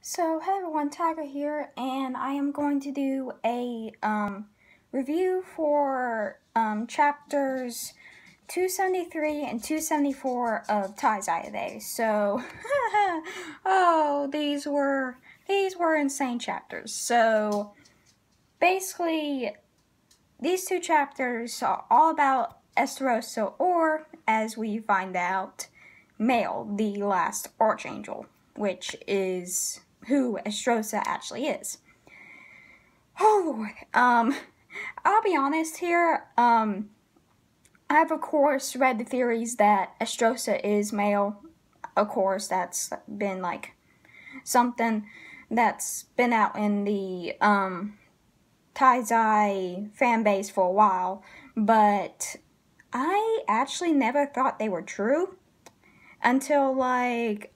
So, hey everyone, Tiger here, and I am going to do a review for chapters 273 and 274 of Taizai today. So, oh, these were insane chapters. So, basically, these two chapters are all about Estarossa, or as we find out, Mael, the last Archangel, which is who Estarossa actually is. Oh Lord. I'll be honest here. I've of course read the theories that Estarossa is Mael. Of course, that's been like something that's been out in the Taizai fan base for a while, but I actually never thought they were true until like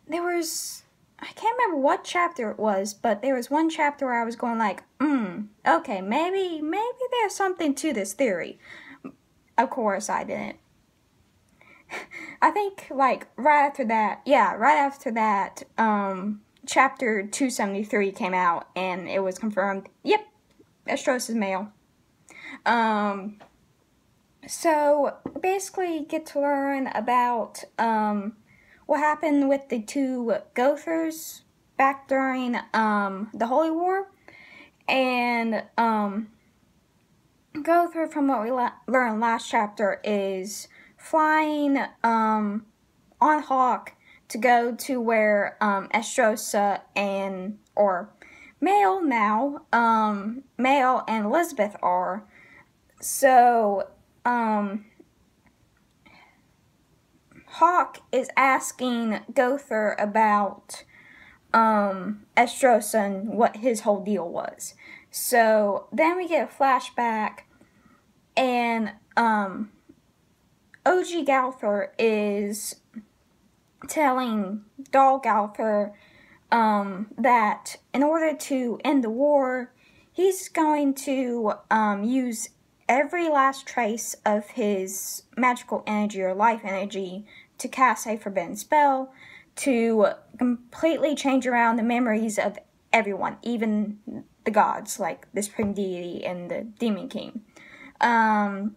there was, I can't remember what chapter it was, but there was one chapter where I was going like, okay, maybe there's something to this theory. Of course, I didn't. I think, like, right after that, chapter 273 came out, and it was confirmed, yep, Estarossa is Mael. So, basically, get to learn about, what happened with the two Gowthers back during the Holy War. And Gowther, from what we learned last chapter, is flying on Hawk to go to where Estarossa or Mael now, Mael and Elizabeth are. So, Hawk is asking Gowther about Estarossa and what his whole deal was. So then we get a flashback, and OG Gowther is telling Doll Gowther that in order to end the war, he's going to use every last trace of his magical energy or life energy to cast a forbidden spell to completely change around the memories of everyone, even the gods, like the Supreme Deity and the Demon King. And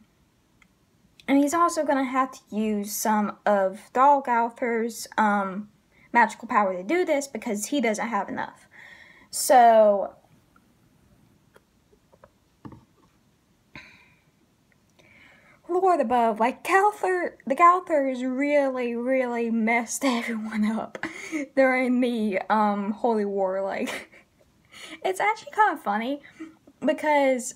he's also going to have to use some of Doll Gowther's magical power to do this because he doesn't have enough. So, Lord above, like, the Gowthers really messed everyone up during the, Holy War. Like, it's actually kind of funny, because,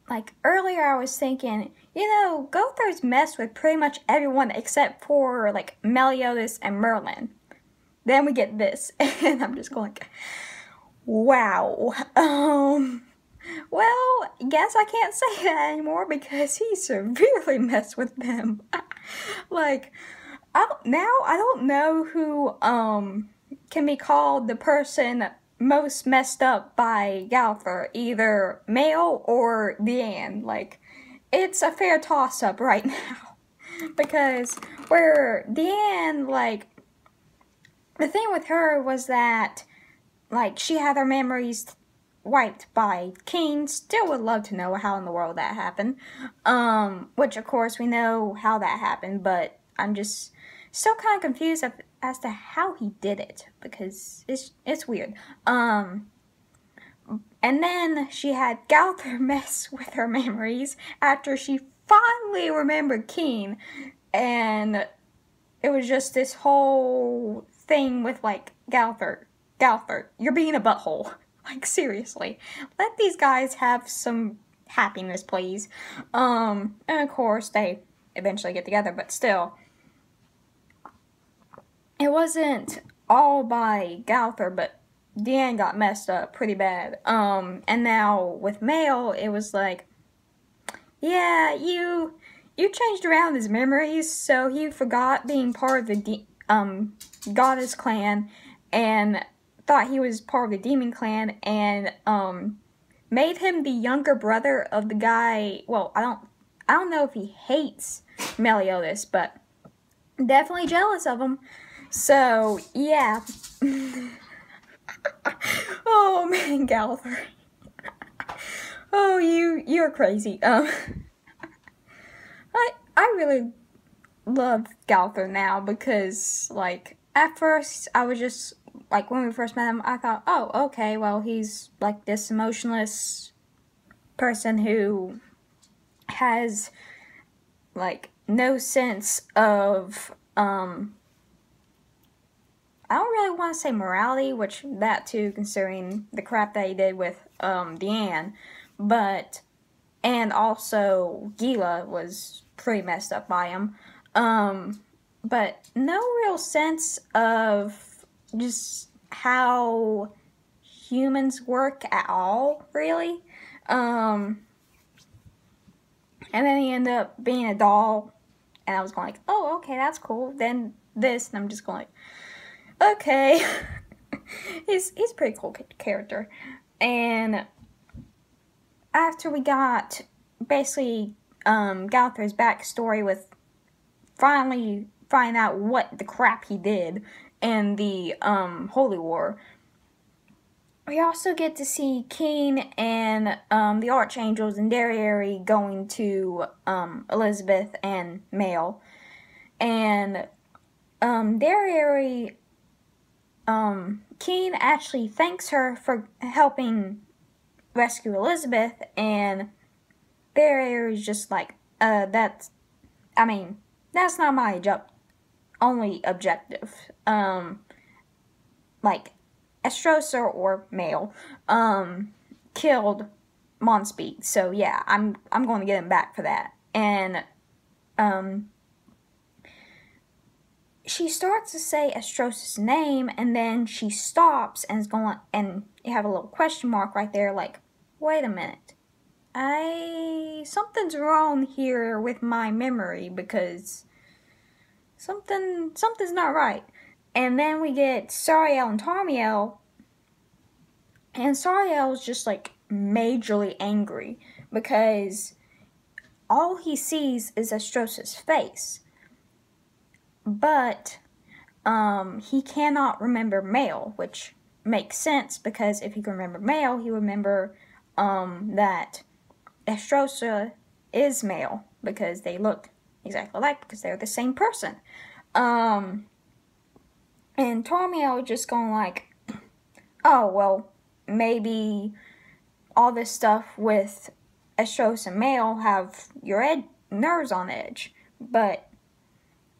like, earlier I was thinking, you know, Gowthers messed with pretty much everyone except for, like, Meliodas and Merlin. Then we get this, and I'm just going, wow, well, guess I can't say that anymore because he severely messed with them. Like, I don't know who can be called the person most messed up by Gowther, either Mael or Deanne. Like, it's a fair toss-up right now. Because where Deanne, like, the thing with her was that, like, she had her memories wiped by King. Still would love to know how in the world that happened. Which, of course, we know how that happened, but I'm just still kind of confused as to how he did it, because it's weird. And then she had Gowther mess with her memories after she finally remembered King, and it was just this whole thing with, like, Gowther, you're being a butthole. Like, seriously, let these guys have some happiness, please. And of course, they eventually get together, but still, it wasn't all by Gowther, but Deanne got messed up pretty bad. And now with Mael, it was like, yeah, you changed around his memories, so he forgot being part of the goddess clan, and thought he was part of the demon clan, and made him the younger brother of the guy. Well, I don't know if he hates Meliodas, but definitely jealous of him. So, yeah. Oh man, Gowther. Oh, you're crazy. I really love Gowther now because, like, at first I was just, like, when we first met him, I thought, oh, okay, well, he's, like, this emotionless person who has, like, no sense of, I don't really want to say morality, which that too, considering the crap that he did with, Deanne, but, and also Gila was pretty messed up by him, but no real sense of just how humans work at all, really, and then he ended up being a doll, and I was going like, oh, okay, that's cool, then this, and I'm just going like, okay. he's a pretty cool character. And after we got basically Gowther's backstory with finally finding out what the crap he did in the Holy War, we also get to see Keen and the Archangels and Derriere going to Elizabeth and Mael. And Derriere, Keen actually thanks her for helping rescue Elizabeth, and Derriere is just like, that's not my only objective. Like, Estrosa or Mael, killed Monspeed, so yeah, I'm going to get him back for that. And, she starts to say Estrosa's name, and then she stops and is going, and you have a little question mark right there, like, wait a minute. Something's wrong here with my memory, because something's not right. And then we get Sariel and Tarmiel, and Sariel's just, like, majorly angry, because all he sees is Estrosa's face. But, he cannot remember Mael, which makes sense, because if he can remember Mael, he remember, that Estrosa is Mael, because they look exactly alike, because they're the same person. And Tarmiel just going like, oh, well, maybe all this stuff with Estrosa and Mael have your nerves on edge. But,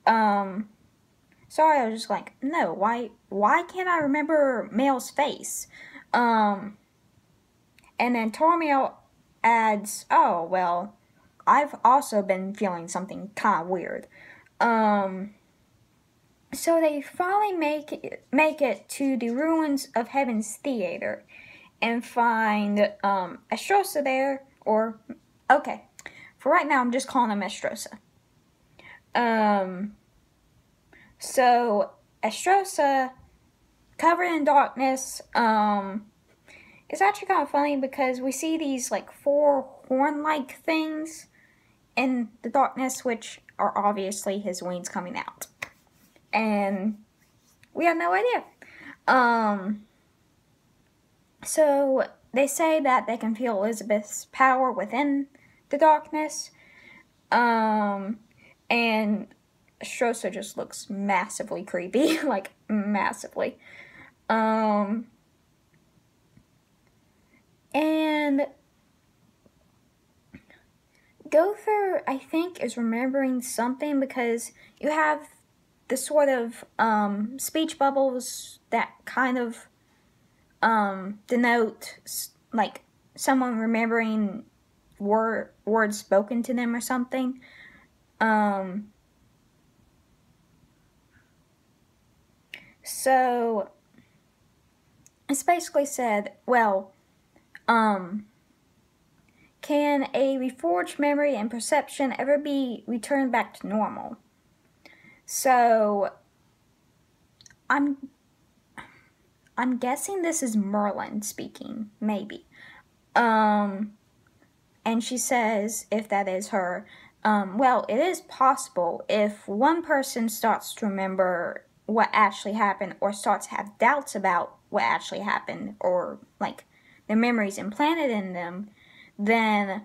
sorry, I was just like, no, why can't I remember Mael's face? And then Tarmiel adds, oh, well, I've also been feeling something kind of weird. So they finally make it to the ruins of Heaven's Theater and find Estrosa there, or, okay, for right now I'm just calling him Estrosa. So Estrosa, covered in darkness, it's actually kind of funny because we see these, like, 4 horn-like things in the darkness, which are obviously his wings coming out. And we have no idea. So they say that they can feel Elizabeth's power within the darkness. And Estrosa just looks massively creepy, like, massively. And Gowther, I think, is remembering something, because you have the sort of speech bubbles that kind of denote, like, someone remembering words spoken to them or something. So it's basically said, well, can a reforged memory and perception ever be returned back to normal? So I'm guessing this is Merlin speaking, maybe. And she says, if that is her, well, it is possible if one person starts to remember what actually happened, or start to have doubts about what actually happened, or like the memories implanted in them, then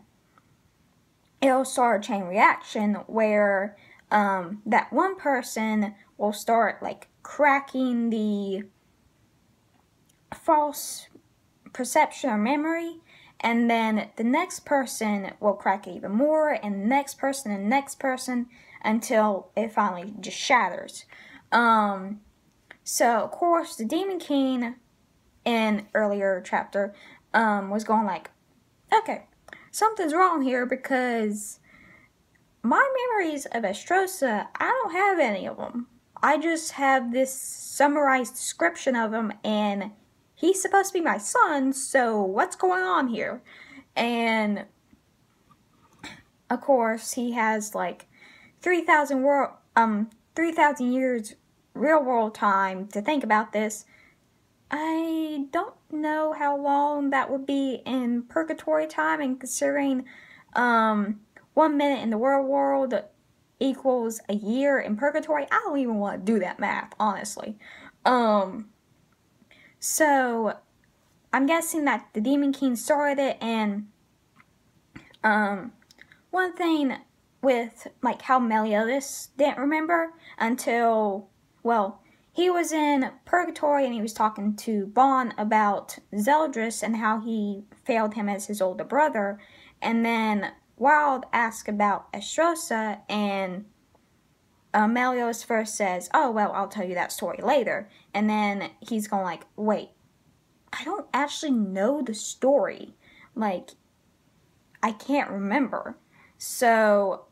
it'll start a chain reaction where that one person will start like cracking the false perception or memory, and then the next person will crack it even more, and the next person, and the next person, until it finally just shatters. So of course the Demon King in earlier chapter was going like, okay, something's wrong here, because my memories of Astrosa, I don't have any of them. I just have this summarized description of him, and he's supposed to be my son, so what's going on here? And of course, he has like 3,000 years real world time to think about this. I don't know how long that would be in purgatory time, and considering 1 minute in the real world equals a year in purgatory, I don't even want to do that math, honestly. So I'm guessing that the Demon King started it, and one thing with like how Meliodas didn't remember until, well, he was in purgatory and he was talking to Bon about Zeldris and how he failed him as his older brother, and then Wild asked about Astrosa, and Meliodas first says, oh, well, I'll tell you that story later, and then he's going like, wait, I don't actually know the story, like, I can't remember. So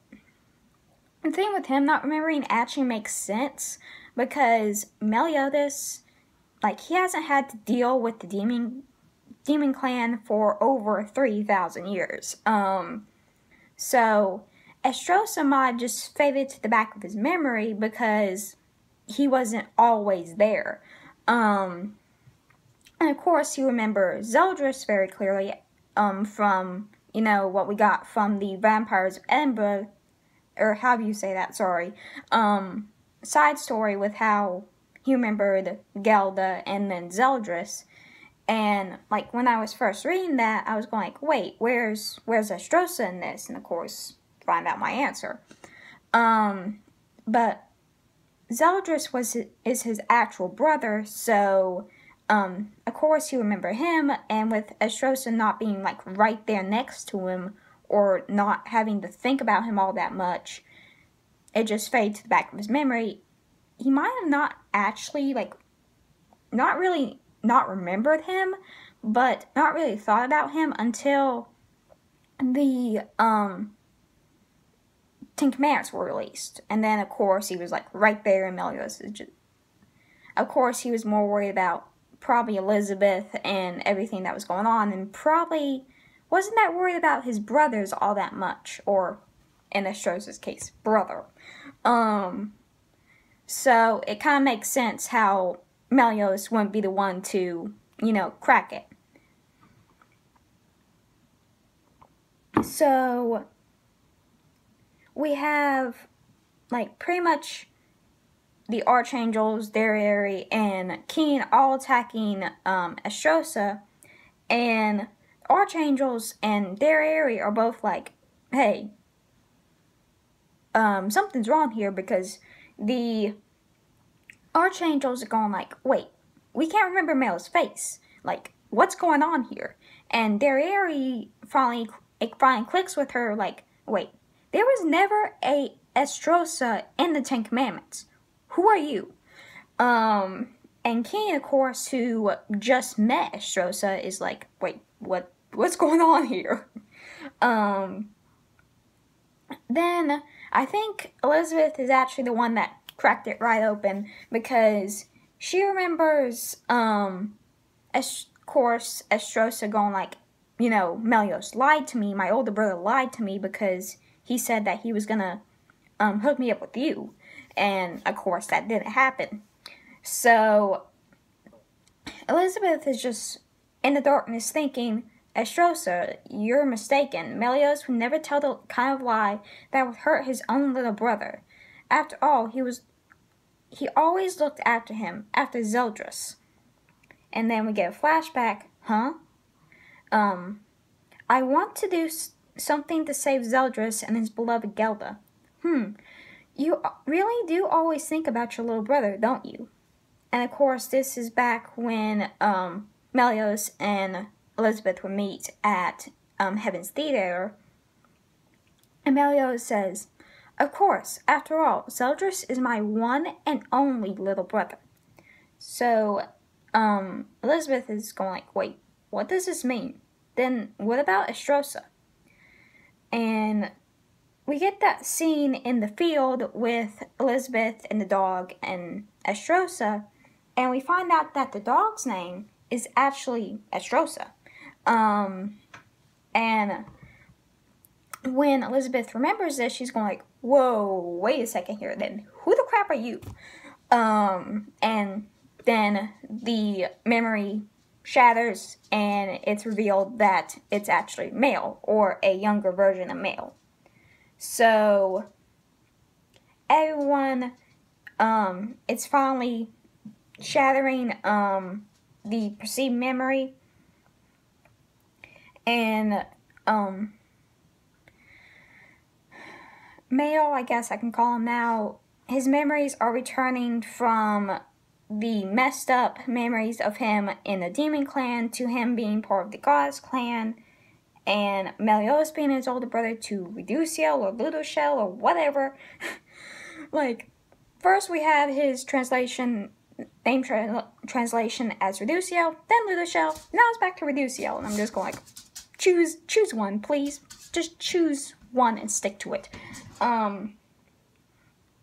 the thing with him not remembering actually makes sense, because Meliodas, like, he hasn't had to deal with the demon clan for over 3,000 years. So Astrosa might just faded to the back of his memory because he wasn't always there. And of course, he remembers Zeldris very clearly from, you know, what we got from the Vampires of Edinburgh, or how do you say that, sorry, side story with how he remembered Gelda and then Zeldris. And, like, when I was first reading that, I was going like, wait, where's Astrosa in this? And, of course, find out my answer. But Zeldris is his actual brother, so, of course, you remember him, and with Astrosa not being, like, right there next to him, or not having to think about him all that much, it just faded to the back of his memory. He might have not actually, like, not remembered him, but not really thought about him until the Ten Commandments were released. And then, of course, he was, like, right there in Meliodas. Of course, he was more worried about probably Elizabeth and everything that was going on, and probably wasn't that worried about his brothers all that much, or, in Astrosa's case, brother. So, it kind of makes sense how Meliodas wouldn't be the one to, you know, crack it. So, we have, like, pretty much the Archangels, Darieri, and Keen all attacking Astrosa, and Archangels and Darieri are both like, hey, something's wrong here, because the Archangels are going like, wait, we can't remember Mael's face. Like, what's going on here? And Darieri finally clicks with her, like, wait, there was never a Astrosa in the Ten Commandments. Who are you? And Keen, of course, who just met Astrosa, is like, wait, what's going on here? Then I think Elizabeth is actually the one that cracked it right open, because she remembers, of course, Astrosa going like, you know, Meliodas lied to me, my older brother lied to me, because he said that he was gonna hook me up with you, and of course that didn't happen. So Elizabeth is just in the darkness thinking, Astrosa, you're mistaken. Meliodas would never tell the kind of lie that would hurt his own little brother. After all, he was he always looked after him, after Zeldris. And then we get a flashback, huh? I want to do something to save Zeldris and his beloved Gelda. You really do always think about your little brother, don't you? And of course, this is back when Melios and Elizabeth would meet at Heaven's Theater. And Melios says, of course, after all, Zeldris is my one and only little brother. So, Elizabeth is going like, wait, what does this mean? Then what about Estrosa? And we get that scene in the field with Elizabeth and the dog and Estrosa, and we find out that the dog's name is actually Estrosa. And when Elizabeth remembers this, she's going like, whoa, wait a second here, then who the crap are you? And then the memory shatters, and it's revealed that it's actually Mael, or a younger version of Mael. So, everyone, it's finally shattering, the perceived memory, and, Mael, I guess I can call him now, his memories are returning from the messed up memories of him in the Demon Clan to him being part of the Goddess Clan, and Melios being his older brother to Rueduciel or Ludoshel or whatever. Like, first we have his translation, name translation as Rueduciel, then Ludoshel, now it's back to Rueduciel, and I'm just going like, choose one, please. Just choose one and stick to it.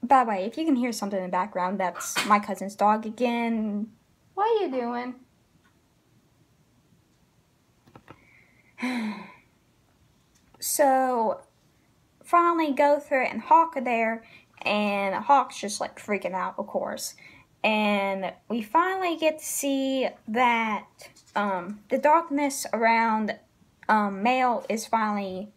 By the way, if you can hear something in the background, that's my cousin's dog again. What are you doing? So, finally, Gowther and Hawk are there, and Hawk's just like freaking out, of course. And we finally get to see that the darkness around Mael is finally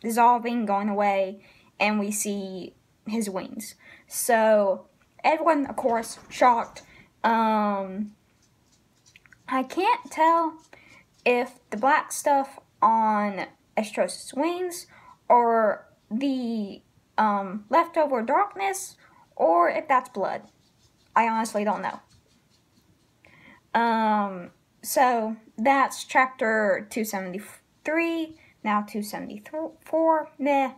dissolving, going away, and we see his wings. So, everyone, of course, shocked. I can't tell if the black stuff on Estrosa's wings or the leftover darkness, or if that's blood. I honestly don't know. So, that's chapter 273, now 274, meh.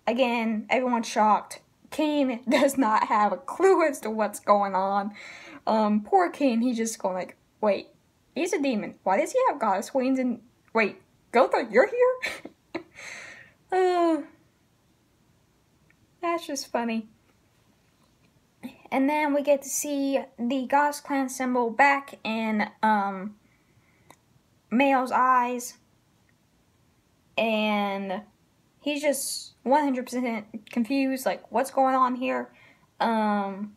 Again, everyone's shocked. Kane does not have a clue as to what's going on. Poor Kane, he's just going like, wait, he's a demon. Why does he have goddess wings? And wait, Gowther, you're here? That's just funny. And then we get to see the Goddess Clan symbol back in Mael's eyes. And he's just 100% confused, like, what's going on here? And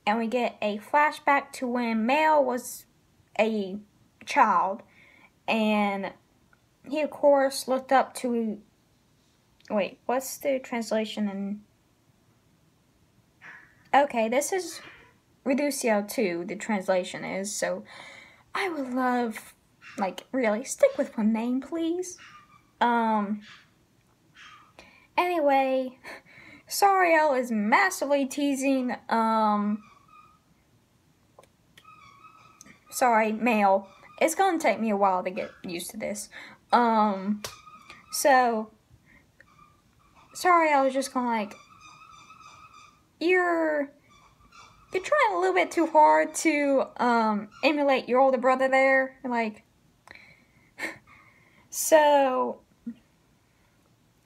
we get a flashback to when Mael was a child. And he, of course, looked up to... Wait, what's the translation in... Okay, this is Rueduciel 2, the translation is, so I would love, like, really, stick with one name, please. Anyway, Sariel is massively teasing, sorry, Mael. It's gonna take me a while to get used to this. So, Sariel is just going like, You're trying a little bit too hard to, emulate your older brother there, like, so,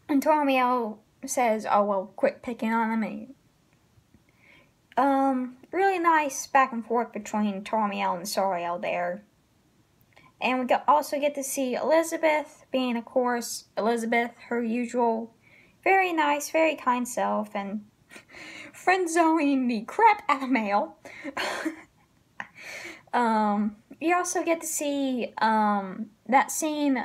and Tormiel says, oh, well, quit picking on him, and, really nice back and forth between Tormiel and Sariel there, and we also get to see Elizabeth being, of course, Elizabeth, her usual, very nice, very kind self, and friend-zoning the crap out of Mael. You also get to see that scene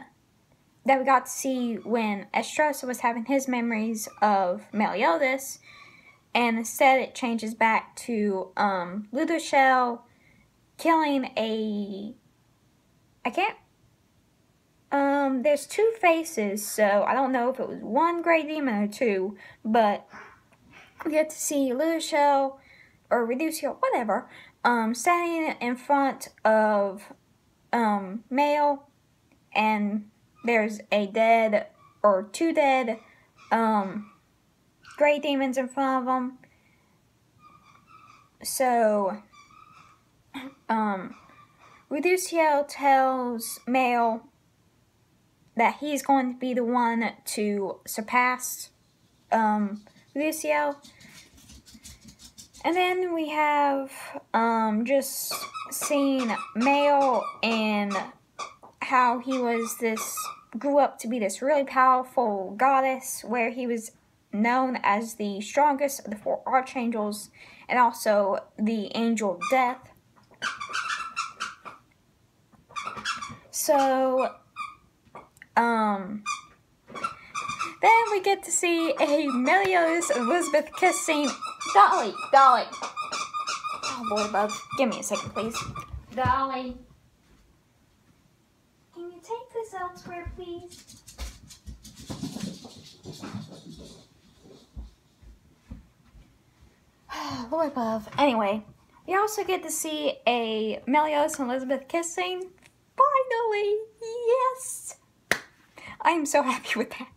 that we got to see when Estrosa was having his memories of Meliodas, and instead it changes back to Ludoshel killing there's two faces, so I don't know if it was one gray demon or two, but we get to see Ludoshel or Rueduciel, whatever, standing in front of Mael, and there's a dead or two dead gray demons in front of them. So Rueduciel tells Mael that he's going to be the one to surpass Rueduciel. And then we have just seen Mael and how he grew up to be this really powerful goddess, where he was known as the strongest of the 4 archangels and also the angel of death. So then we get to see a Meliodas and Elizabeth kissing. Dolly. Oh boy, bub. Give me a second, please. Dolly. Can you take this elsewhere, please? Lord above. Anyway, we also get to see a Meliodas and Elizabeth kissing. Finally! Yes! I am so happy with that.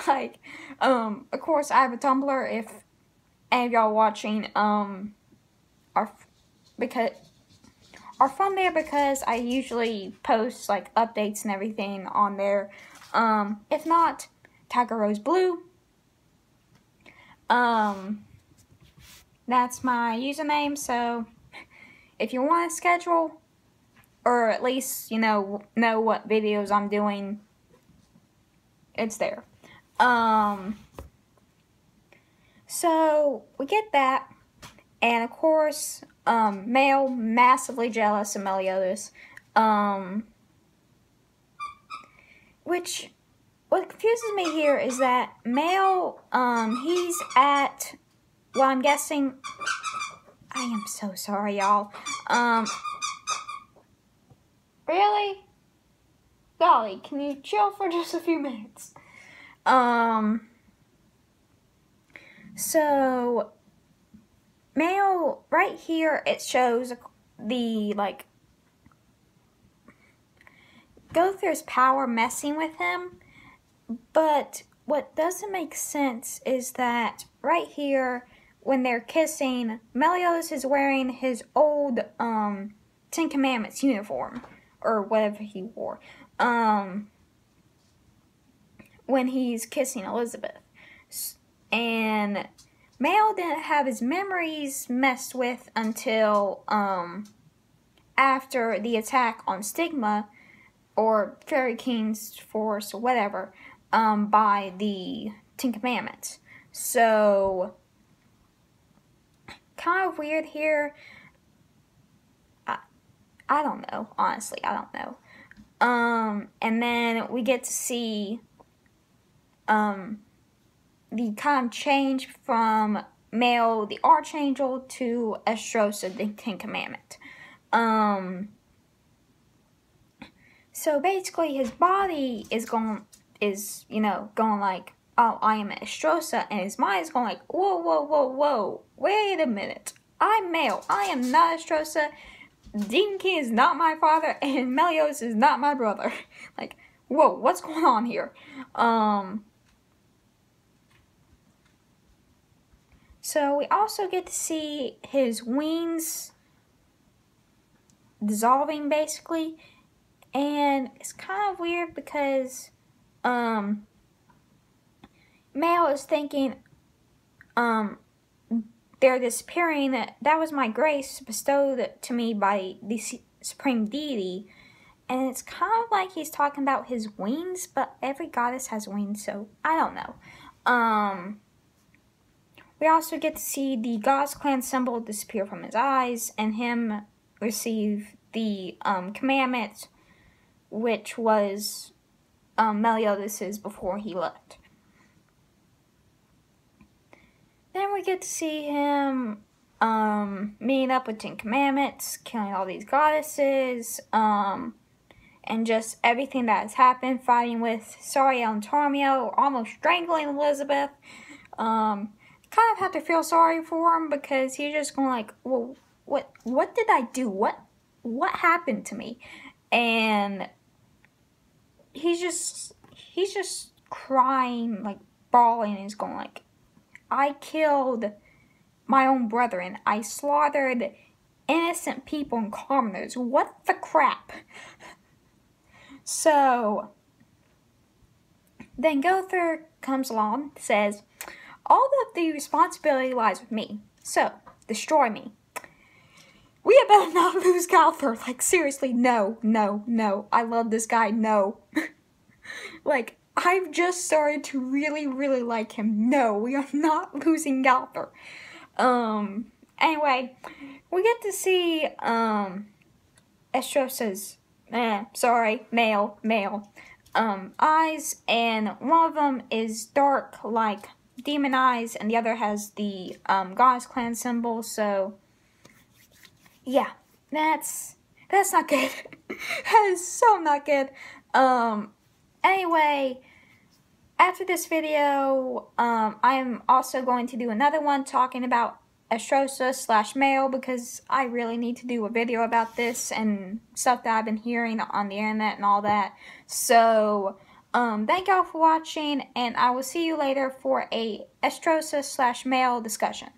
Like, of course, I have a Tumblr if any of y'all watching, are from there, because I usually post, like, updates and everything on there. If not, Tiger Rose Blue. That's my username, so if you want to schedule, or at least, know what videos I'm doing, it's there. So we get that, and of course, Mael massively jealous of Meliodas, what confuses me here is that Mael, he's at, well, I'm guessing, I am so sorry, y'all, really? Dolly, can you chill for just a few minutes? So, Mael, right here, it shows the, like, Gowther's power messing with him, but what doesn't make sense is that right here, when they're kissing, Meliodas is wearing his old, 10 Commandments uniform, or whatever he wore, when he's kissing Elizabeth. And Mael didn't have his memories messed with until, after the attack on Stigma, or Fairy King's force, or whatever, by the 10 Commandments. So, kind of weird here. I don't know, honestly, I don't know. And then we get to see, the kind of change from Mael, the Archangel, to Estrosa, the 10 Commandment. So basically, his body is going like, oh, I am Estrosa, and his mind is going like, whoa, wait a minute. I'm Mael, I am not Estrosa, Demon King is not my father, and Meliodas is not my brother. Like, whoa, what's going on here? So we also get to see his wings dissolving, basically, and it's kind of weird because Mael is thinking they're disappearing. That was my grace bestowed to me by the supreme deity, and it's kind of like he's talking about his wings, but every goddess has wings, so I don't know. We also get to see the God's Clan symbol disappear from his eyes, and him receive the commandment, which was Meliodas's before he left. Then we get to see him meeting up with 10 Commandments, killing all these goddesses, and just everything that has happened, fighting with Sariel and Tormio, almost strangling Elizabeth. Kind of have to feel sorry for him because he's just going like, well, what did I do? What happened to me? And he's just crying, like bawling, and he's going like, I killed my own brethren. I slaughtered innocent people and commoners. What the crap? So then Gowther comes along, says, all of the responsibility lies with me. So, destroy me. We had better not lose Gowther. Like, seriously, no. I love this guy, no. Like, I've just started to really, really like him. No, we are not losing Gowther. Anyway, we get to see, Estrossa's, Mael, eyes, and one of them is dark, like demon eyes, and the other has the, Goddess Clan symbol, so, yeah, that's not good. That is so not good. Anyway, after this video, I am also going to do another one talking about Estrosa/Mael because I really need to do a video about this and stuff that I've been hearing on the internet and all that. So, thank y'all for watching, and I will see you later for a Estrosa/Mael discussion.